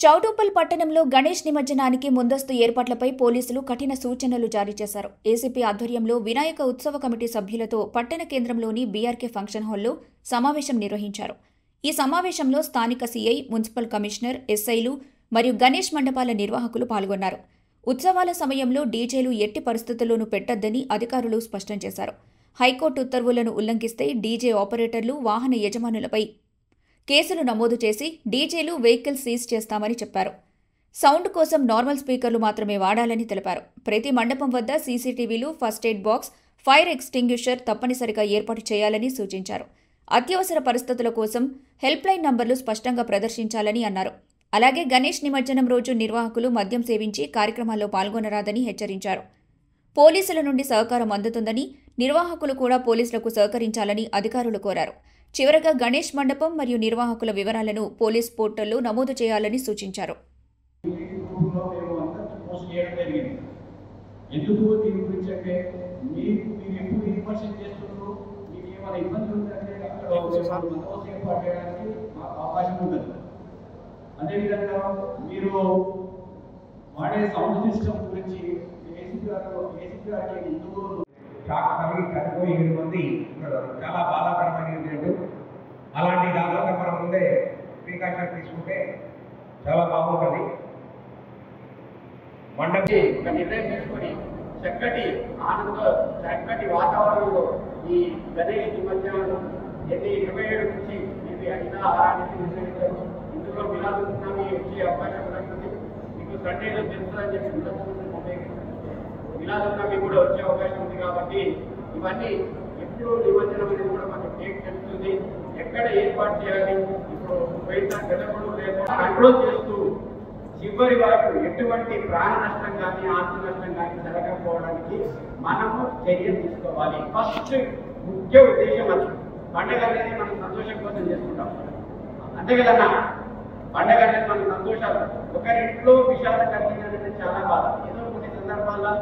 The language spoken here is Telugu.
చౌటుప్పల్ పట్టణంలో గణేష్ నిమజ్జనానికి ముందస్తు ఏర్పాట్లపై పోలీసులు కఠిన సూచనలు జారీ చేశారు. ఏసీపీ ఆధ్వర్యంలో వినాయక ఉత్సవ కమిటీ సభ్యులతో పట్టణ కేంద్రంలోని బీఆర్కే ఫంక్షన్ హాల్లో సమావేశం నిర్వహించారు. ఈ సమావేశంలో స్థానిక సీఐ, మున్సిపల్ కమిషనర్, ఎస్ఐలు మరియు గణేష్ మండపాల నిర్వాహకులు పాల్గొన్నారు. ఉత్సవాల సమయంలో డీజేలు ఎట్టి పరిస్థితుల్లోనూ పెట్టొద్దని అధికారులు స్పష్టం చేశారు. హైకోర్టు ఉత్తర్వులను ఉల్లంఘిస్తే డీజే ఆపరేటర్లు, వాహన యజమానులపై కేసులు నమోదు చేసి డీజేలు, వెహికల్స్ సీజ్ చేస్తామని చెప్పారు. సౌండ్ కోసం నార్మల్ స్పీకర్లు మాత్రమే వాడాలని తెలిపారు. ప్రతి మండపం వద్ద సీసీటీవీలు, first aid box, fire extinguisher తప్పనిసరిగా ఏర్పాటు చేయాలని సూచించారు. అత్యవసర పరిస్థితుల కోసం హెల్ప్ లైన్ నంబర్లు స్పష్టంగా ప్రదర్శించాలని అన్నారు. అలాగే గణేష్ నిమజ్జనం రోజు నిర్వాహకులు మద్యం సేవించి కార్యక్రమాల్లో పాల్గొనరాదని హెచ్చరించారు. పోలీసుల నుండి సహకారం అందుతుందని, నిర్వాహకులు కూడా పోలీసులకు సహకరించాలని అధికారులు కోరారు. చివరగా గణేష్ మండపం మరియు నిర్వాహకుల వివరాలను పోలీస్ పోర్టల్లో నమోదు చేయాలని సూచించారు. అదేవిధంగా మీరు వాడే సౌండ్ సిస్టమ్ గురించి ఏసీపీ గారికి ముందు షాక్ తగిలి చనిపోయి 7 మంది ఉన్నారు. చాలా బాధాకరమైన ఏంటంటే అలాంటి దాదాపు మనం ముందే ప్రికాషన్ తీసుకుంటే చాలా బాగుంటుంది. మండపి ఒక నిర్ణయం తీసుకొని చక్కటి వాతావరణంలో ఈ గణేష్ నిమజ్జనం 27 నుంచి ఇది అనితాహారానికి నిర్ణయించారు. ఇందులో మిలాదున్నవి వచ్చే అవకాశం ఉంటుంది. మీకు సండేలో తెలుస్తుందని చెప్పి మిలాదున్నవి కూడా వచ్చే అవకాశం ఉంది. కాబట్టి ఇవన్నీ ఎప్పుడు నిమజ్జనం అనేది కూడా మనకు డేట్ తెలుస్తుంది. ఎక్కడ ఏర్పాటు చేయాలి, ఇప్పుడు పోయినసారి గెలవడం లేకుండా కంట్రోల్ చేస్తూ చివరి వరకు ఎటువంటి ప్రాణ నష్టం కానీ, ఆస్తి నష్టం కానీ జరగకపోవడానికి మనము చర్యలు తీసుకోవాలి. ఫస్ట్ ముఖ్య ఉద్దేశం అది. పండుగ అనేది మనం సంతోషం కోసం చేసుకుంటాం, అంతే కదన్నా. పండుగ అనేది మన సంతోషాలు. ఒకరింట్లో విషాదం కలిగిందంటే చాలా బాధ. ఏదో కొన్ని సందర్భాల్లో